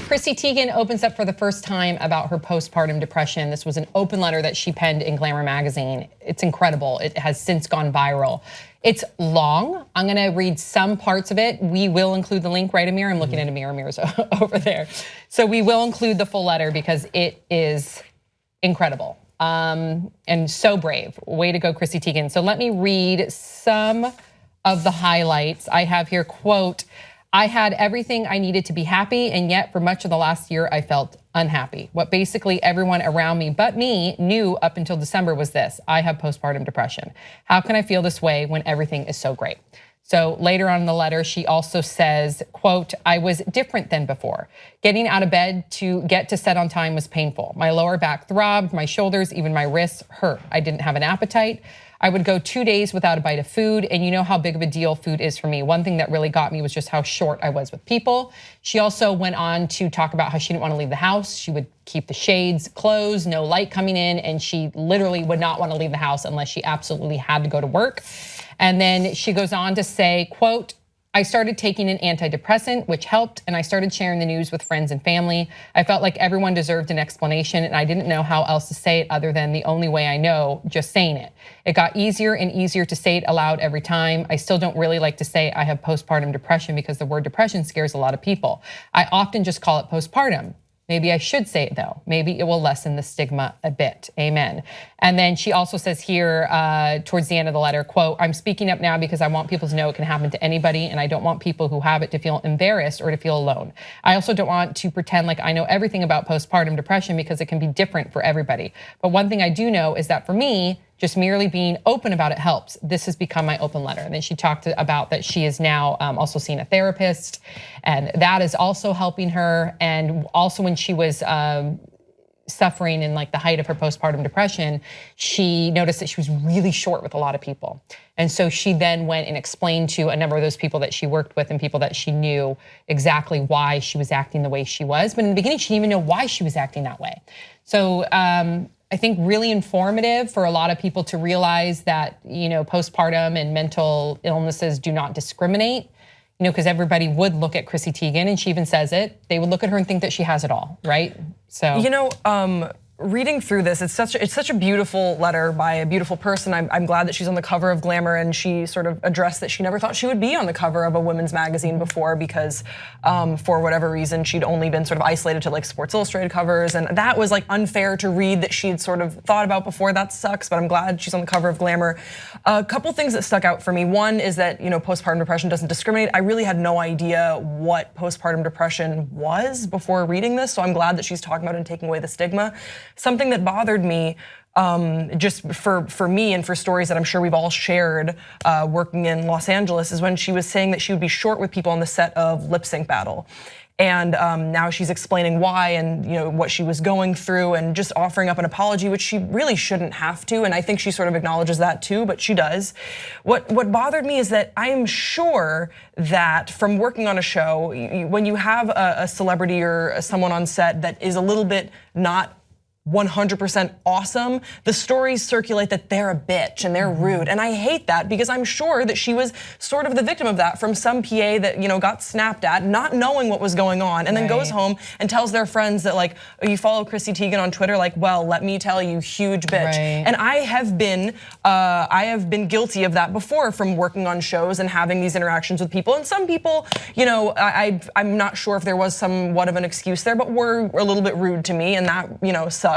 Chrissy Teigen opens up for the first time about her postpartum depression. This was an open letter that she penned in Glamour magazine. It's incredible. It has since gone viral. It's long. I'm gonna read some parts of it. We will include the link, right, Amir? I'm looking at Amir. Amir's over there. So we will include the full letter because it is incredible and so brave. Way to go, Chrissy Teigen. So let me read some of the highlights. I have here, quote, I had everything I needed to be happy, and yet for much of the last year, I felt unhappy. What basically everyone around me but me knew up until December was this: I have postpartum depression. How can I feel this way when everything is so great? So later on in the letter, she also says, quote, I was different than before. Getting out of bed to get to set on time was painful. My lower back throbbed, my shoulders, even my wrists hurt. I didn't have an appetite. I would go 2 days without a bite of food, and you know how big of a deal food is for me. One thing that really got me was just how short I was with people. She also went on to talk about how she didn't want to leave the house. She would keep the shades closed, no light coming in, and she literally would not want to leave the house unless she absolutely had to go to work. And then she goes on to say, quote, I started taking an antidepressant, which helped, and I started sharing the news with friends and family. I felt like everyone deserved an explanation, and I didn't know how else to say it other than the only way I know, just saying it. It got easier and easier to say it aloud every time. I still don't really like to say I have postpartum depression because the word depression scares a lot of people. I often just call it postpartum. Maybe I should say it though. Maybe it will lessen the stigma a bit, amen. And then she also says here towards the end of the letter, quote, I'm speaking up now because I want people to know it can happen to anybody, and I don't want people who have it to feel embarrassed or to feel alone. I also don't want to pretend like I know everything about postpartum depression because it can be different for everybody. But one thing I do know is that for me, just merely being open about it helps. This has become my open letter. And then she talked about that she is now also seeing a therapist, and that is also helping her. And also when she was suffering in like the height of her postpartum depression, she noticed that she was really short with a lot of people. And so she then went and explained to a number of those people that she worked with and people that she knew exactly why she was acting the way she was. But in the beginning, she didn't even know why she was acting that way. So I think really informative for a lot of people to realize that, you know, postpartum and mental illnesses do not discriminate, you know, because everybody would look at Chrissy Teigen, and she even says it. They would look at her and think that she has it all, right? So, you know, reading through this, it's such a beautiful letter by a beautiful person. I'm glad that she's on the cover of Glamour, and she sort of addressed that she never thought she would be on the cover of a women's magazine before because for whatever reason she'd only been sort of isolated to like Sports Illustrated covers, and that was like unfair to read that she'd sort of thought about before. That sucks, but I'm glad she's on the cover of Glamour. A couple things that stuck out for me. One is that, you know, postpartum depression doesn't discriminate. I really had no idea what postpartum depression was before reading this, so I'm glad that she's talking about it and taking away the stigma. Something that bothered me, just for me and for stories that I'm sure we've all shared working in Los Angeles, is when she was saying that she would be short with people on the set of Lip Sync Battle. And now she's explaining why, and you know what she was going through, and just offering up an apology, which she really shouldn't have to. And I think she sort of acknowledges that too, but she does. What bothered me is that I am sure that from working on a show, when you have a celebrity or someone on set that is a little bit not 100% awesome, the stories circulate that they're a bitch and they're rude. And I hate that because I'm sure that she was sort of the victim of that from some PA that, you know, got snapped at, not knowing what was going on, and then goes home and tells their friends that like, oh, you follow Chrissy Teigen on Twitter, like, well, let me tell you, huge bitch. And I have been guilty of that before from working on shows and having these interactions with people. And some people, you know, I'm not sure if there was somewhat of an excuse there, but were a little bit rude to me, and that, you know, sucked.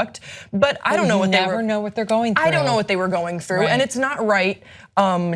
But I don't know what they were. Never know what they're going through. I don't know what they were going through, and it's not right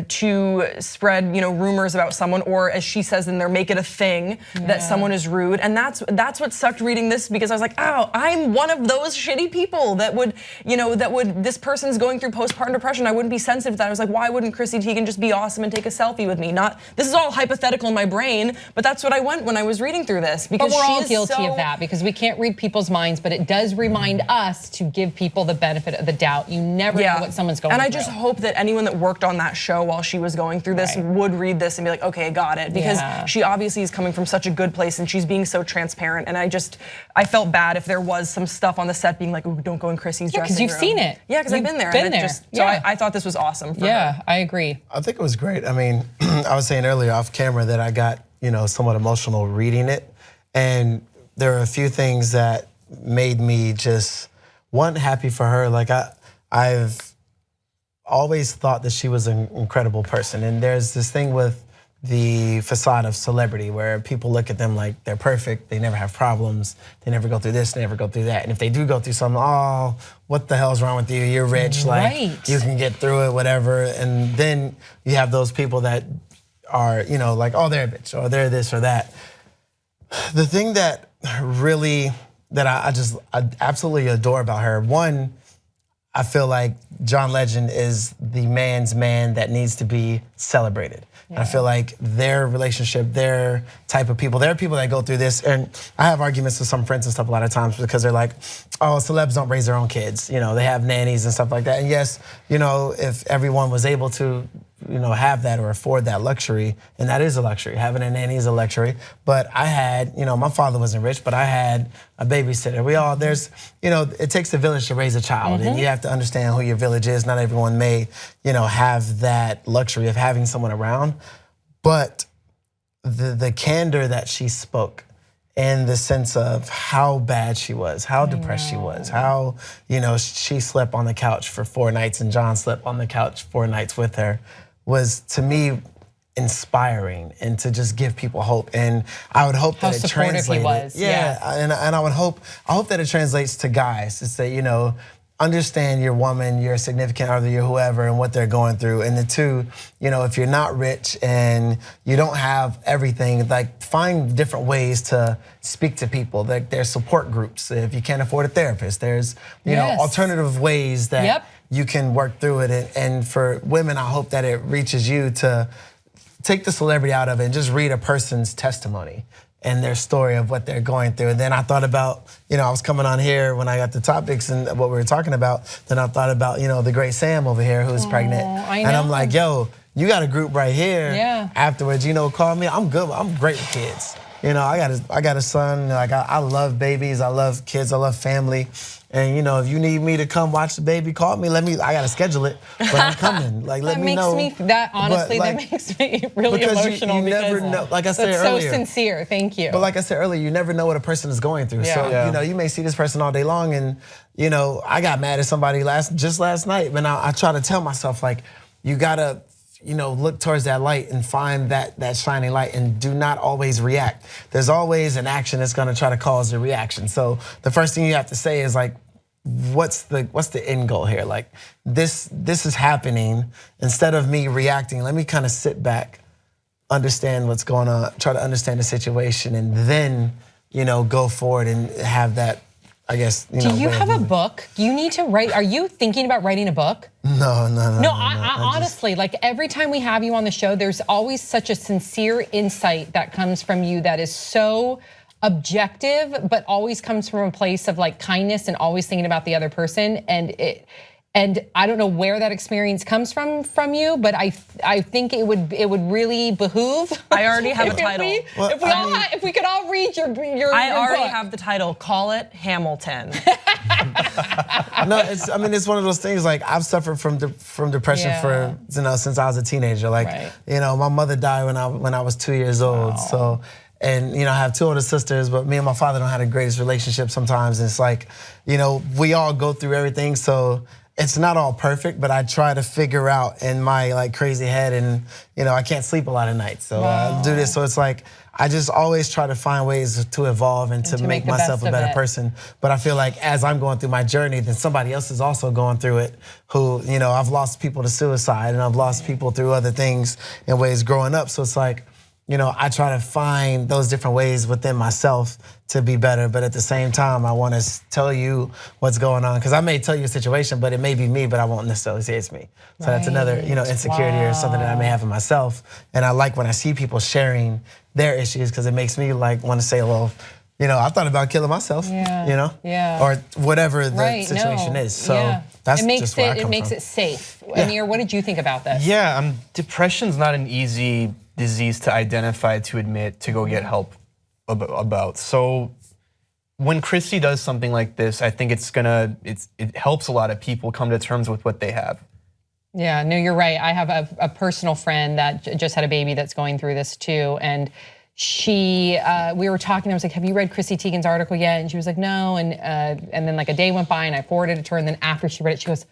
to spread, you know, rumors about someone, or as she says in there, make it a thing that someone is rude. And that's what sucked reading this, because I was like, oh, I'm one of those shitty people that would, you know, this person's going through postpartum depression. I wouldn't be sensitive to that. I was like, why wouldn't Chrissy Teigen just be awesome and take a selfie with me? This is all hypothetical in my brain, but that's what I went when I was reading through this. Because but we're all guilty of that, because we can't read people's minds, but it does remind us to give people the benefit of the doubt. You never know what someone's going through. And I just hope that anyone that worked on that show while she was going through this would read this and be like, okay, got it. Because she obviously is coming from such a good place, and she's being so transparent. And I felt bad if there was some stuff on the set being like, ooh, don't go in Chrissy's dressing room. Because you've seen it. Yeah, because I've been there. So I thought this was awesome for her. I agree. I think it was great. I mean, I was saying earlier off camera that I got, you know, somewhat emotional reading it. And there are a few things that made me just, one, happy for her. Like I've always thought that she was an incredible person. And there's this thing with the facade of celebrity where people look at them like they're perfect, they never have problems, they never go through this, they never go through that. And if they do go through something, oh, what the hell's wrong with you? You're rich, like you can get through it, whatever. And then you have those people that are, you know, like, oh, they're a bitch, or they're this or that. The thing that really, that I absolutely adore about her, one, I feel like John Legend is the man's man that needs to be celebrated. Yeah. I feel like their relationship, their type of people, there are people that go through this, and I have arguments with some friends and stuff a lot of times because they're like, oh, celebs don't raise their own kids. You know, they have nannies and stuff like that. And yes, you know, if everyone was able to, you know, have that or afford that luxury, and that is a luxury. Having a nanny is a luxury. But I had, you know, my father wasn't rich, but I had a babysitter. We all, there's, you know, it takes a village to raise a child, and you have to understand who your village is. Not everyone may, you know, have that luxury of having someone around. But the candor that she spoke, in the sense of how bad she was, how depressed she was, how, you know, she slept on the couch for 4 nights and John slept on the couch 4 nights with her, was to me inspiring, and to just give people hope. And I would hope that it translated. And I would hope that it translates to guys to say, you know, understand your woman, your significant other, your whoever, and what they're going through. And the two, you know, if you're not rich and you don't have everything, like find different ways to speak to people. Like there's support groups. If you can't afford a therapist, there's, you know, alternative ways that you can work through it. And for women, I hope that it reaches you to take the celebrity out of it and just read a person's testimony and their story of what they're going through. And then I thought about, you know, I was coming on here when I got the topics and what we were talking about. Then I thought about, you know, the great Sam over here who's pregnant. And I'm like, yo, you got a group right here. Afterwards, you know, call me. I'm good. I'm great with kids. You know, I got a son. Like I love babies. I love kids. I love family. And you know, if you need me to come watch the baby, call me. I gotta schedule it, but I'm coming. Like let me know. Honestly, that makes me really emotional you never know. Like I said earlier, so sincere. Thank you. But like I said earlier, you never know what a person is going through. So you know, you may see this person all day long, and you know, I got mad at somebody just last night, and I try to tell myself like, you gotta, you know, look towards that light and find that shining light, and do not always react. There's always an action that's gonna try to cause a reaction. So the first thing you have to say is like, what's the end goal here? Like this is happening. Instead of me reacting, let me kind of sit back, understand what's going on, try to understand the situation, and then, you know, go forward and have that, I guess, you know. Do you have a book? You need to write. Are you thinking about writing a book? No. I honestly, like every time we have you on the show, there's always such a sincere insight that comes from you that is so objective, but always comes from a place of like kindness and always thinking about the other person. And I don't know where that experience comes from you, but I think it would really behoove. I already have a title. If we could all read your I already book. have the title. Call it Hamilton. No, it's one of those things. Like I've suffered from depression for, you know, since I was a teenager. Like you know, my mother died when I was 2 years old. So. And you know, I have 2 older sisters, but me and my father don't have the greatest relationship sometimes. And it's like, you know, we all go through everything, so it's not all perfect, but I try to figure out in my like crazy head, and you know, I can't sleep a lot of nights, so I do this. So it's like, I just always try to find ways to evolve and to make myself a better person. But I feel like as I'm going through my journey, then somebody else is also going through it who, you know, I've lost people to suicide, and I've lost people through other things in ways growing up. So it's like, you know, I try to find those different ways within myself to be better, but at the same time, I want to tell you what's going on, because I may tell you a situation, but it may be me, but I won't necessarily say it's me. So that's another, you know, insecurity or something that I may have in myself. And I like when I see people sharing their issues, because it makes me like want to say, well, you know, I thought about killing myself, you know, or whatever the situation is. So that's just where I come from. It makes it safe. Amir, what did you think about this? Yeah, depression's not an easy disease to identify, to admit, to go get help about. So when Christy does something like this, I think it helps a lot of people come to terms with what they have. Yeah, no, you're right. I have a personal friend that just had a baby that's going through this too, and we were talking, I was like, have you read Chrissy Teigen's article yet? And she was like, no, and then like a day went by and I forwarded it to her, and then after she read it, she goes,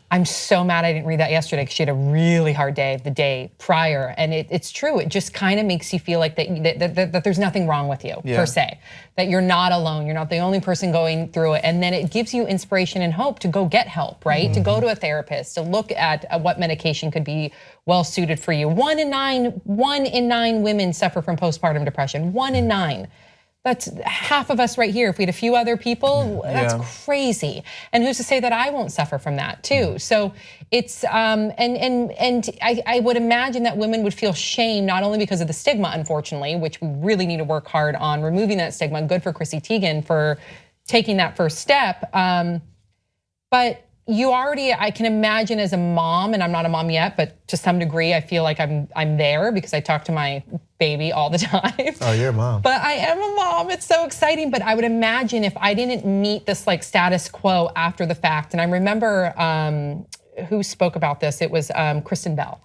I'm so mad I didn't read that yesterday because she had a really hard day the day prior. And it's true, it just kind of makes you feel like that there's nothing wrong with you, per se. That you're not alone, you're not the only person going through it. And then it gives you inspiration and hope to go get help, right? To go to a therapist, to look at what medication could be well suited for you. 1 in 9 women suffer from postpartum depression, 1 in 9. That's half of us right here. If we had a few other people, that's crazy. And who's to say that I won't suffer from that too? So it's, and I would imagine that women would feel shame, not only because of the stigma, unfortunately, which we really need to work hard on removing that stigma. Good for Chrissy Teigen for taking that first step. But you already, I can imagine as a mom, and I'm not a mom yet, but to some degree, I feel like I'm there because I talk to my baby all the time. Oh, you're a mom. But I am a mom, it's so exciting. But I would imagine if I didn't meet this like status quo after the fact, and I remember who spoke about this, it was Kristin Bell,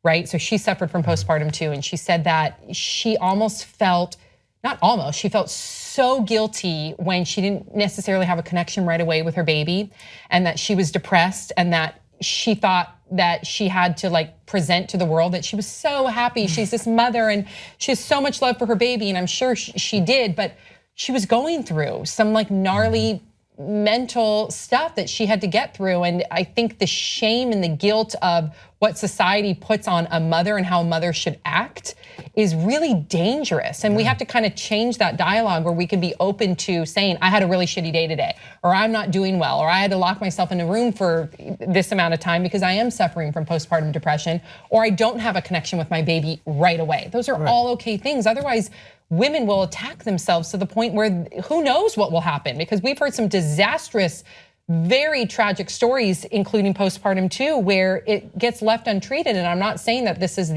right? So she suffered from postpartum too, and she said that she almost felt, not almost, she felt so guilty when she didn't necessarily have a connection right away with her baby, and that she was depressed, and that she thought that she had to like present to the world that she was so happy. She's this mother and she has so much love for her baby, and I'm sure she did, but she was going through some like gnarly mental stuff that she had to get through. And I think the shame and the guilt of what society puts on a mother and how a mother should act is really dangerous. And we have to kind of change that dialogue where we can be open to saying, I had a really shitty day today, or I'm not doing well, or I had to lock myself in a room for this amount of time because I am suffering from postpartum depression, or I don't have a connection with my baby right away. Those are all okay things. Otherwise, women will attack themselves to the point where who knows what will happen, because we've heard some disastrous, very tragic stories, including postpartum too, where it gets left untreated. And I'm not saying that this is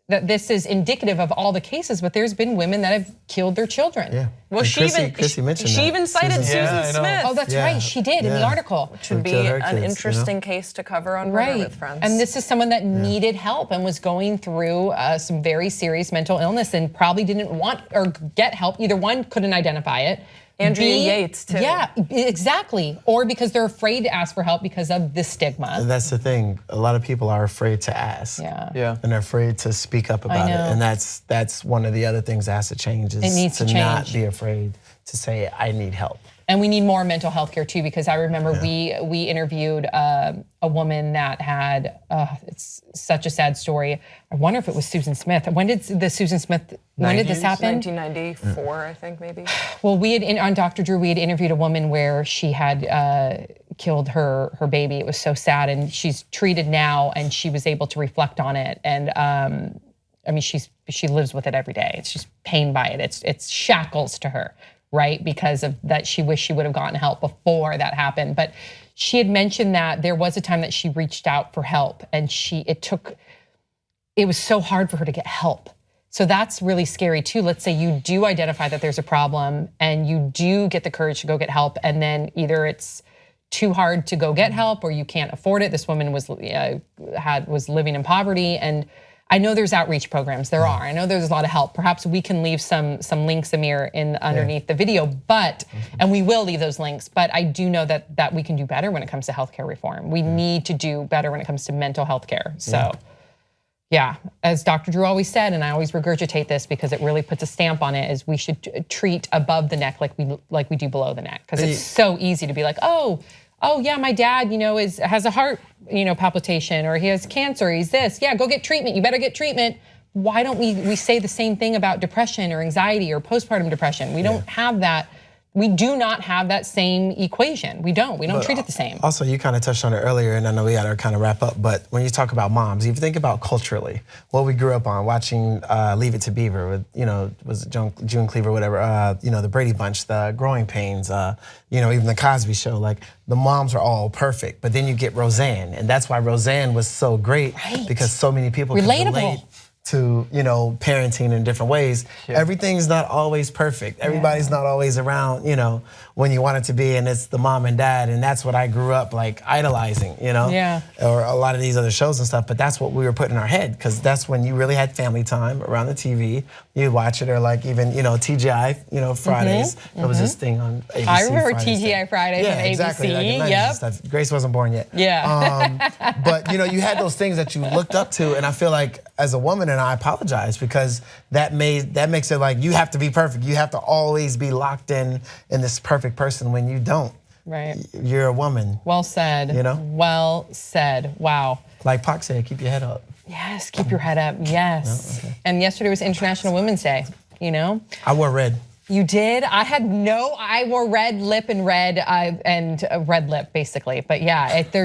that this is indicative of all the cases, but there's been women that have killed their children. Yeah. Well, And she Chrissy mentioned she that. even cited Susan Smith. Oh, that's right, she did in the article. Which would be an interesting case to cover on Murder with Friends. And this is someone that needed help and was going through some very serious mental illness and probably didn't want or get help. Either one, couldn't identify it. Andrea Yates too. Yeah, exactly. Or because they're afraid to ask for help because of the stigma. And that's the thing. A lot of people are afraid to ask. Yeah. And they're afraid to speak up about it. And that's one of the other things that has to change, is it needs to change. Not be afraid to say, I need help. And we need more mental health care too, because I remember we interviewed a woman that had, it's such a sad story. I wonder if it was Susan Smith. When did the Susan Smith, when did this happen? 1994, I think maybe. Well, we had, on Dr. Drew, we had interviewed a woman where she had killed her baby. It was so sad, and she's treated now, and she was able to reflect on it. And I mean, she lives with it every day. It's just pain by it. It's shackles to her, right? Because of that, she wished she would have gotten help before that happened. But she had mentioned that there was a time that she reached out for help, and it was so hard for her to get help. So that's really scary too. Let's say you do identify that there's a problem and you do get the courage to go get help, and then either it's too hard to go get help or you can't afford it. This woman was living in poverty, and I know there's outreach programs. There are. I know there's a lot of help. Perhaps we can leave some links, Amir, underneath the video. But and we will leave those links. But I do know that we can do better when it comes to healthcare reform. We need to do better when it comes to mental health care. So, yeah, as Dr. Drew always said, and I always regurgitate this because it really puts a stamp on it, is we should treat above the neck like we do below the neck, because it's so easy to be like, oh yeah, my dad, has a heart, palpitation, or he has cancer, he's this. Yeah, go get treatment. You better get treatment. Why don't we say the same thing about depression or anxiety or postpartum depression? We don't have that. We do not have that same equation. We don't treat it the same. Also, you kind of touched on it earlier, and I know we got to kind of wrap up, but when you talk about moms, if you think about culturally, what we grew up on, watching Leave It to Beaver with, was it June Cleaver, whatever, the Brady Bunch, the Growing Pains, even the Cosby Show, like the moms are all perfect, but then you get Roseanne, and that's why Roseanne was so great, because so many people could relate to, you know, parenting in different ways. Everything's not always perfect. Everybody's not always around, you know, when you want it to be, and it's the mom and dad, and that's what I grew up like idolizing, you know? Yeah. Or a lot of these other shows and stuff, but that's what we were putting in our head, because that's when you really had family time around the TV. You'd watch it, or like even, you know, TGI, you know, Fridays. There was this thing on ABC. I remember Fridays TGI Fridays on ABC. Exactly, like the 90s and stuff. Grace wasn't born yet. Yeah. But you know, you had those things that you looked up to, and I feel like as a woman, and I apologize, because that makes it like you have to be perfect. You have to always be locked in this perfect person when you don't. Right. You're a woman. Well said. You know? Well said. Wow. Like Pac said, keep your head up. Yes, keep your head up. Yes. Oh, okay. And yesterday was International Women's Day, you know? I wore red. You did? I wore red lip and red red lip basically. But yeah,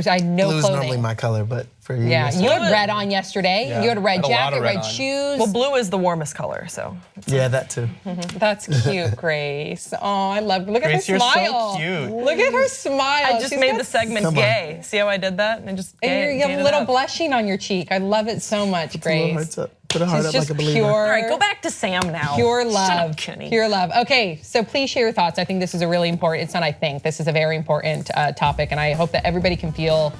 I know Blue's clothing. normally my color, but for you. Yeah, yesterday- you had red on yesterday. Yeah. You had a red Had a lot jacket, of red red on. shoes. Well, blue is the warmest color, so. Yeah, that too. That's cute, Grace. Oh, I love. Look Grace, at her you're so smile. cute. Look at her smile. I just She's made got the segment Come on. gay. See how I did that? And just And gay, you have gayed a it little up. blushing on your cheek. I love it so much, Put a little Grace. heart up. Put a heart She's up just like a believer. pure. All right, go back to Sam now. Pure Shut love. up, Kenny. Pure love. Okay, so please share your thoughts. I think this is a really important. It's not. I think this is a very important topic, and I hope that everybody can feel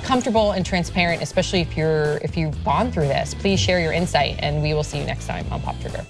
comfortable and transparent, especially if you've gone through this. Please share your insight, and we will see you next time on Pop Trigger.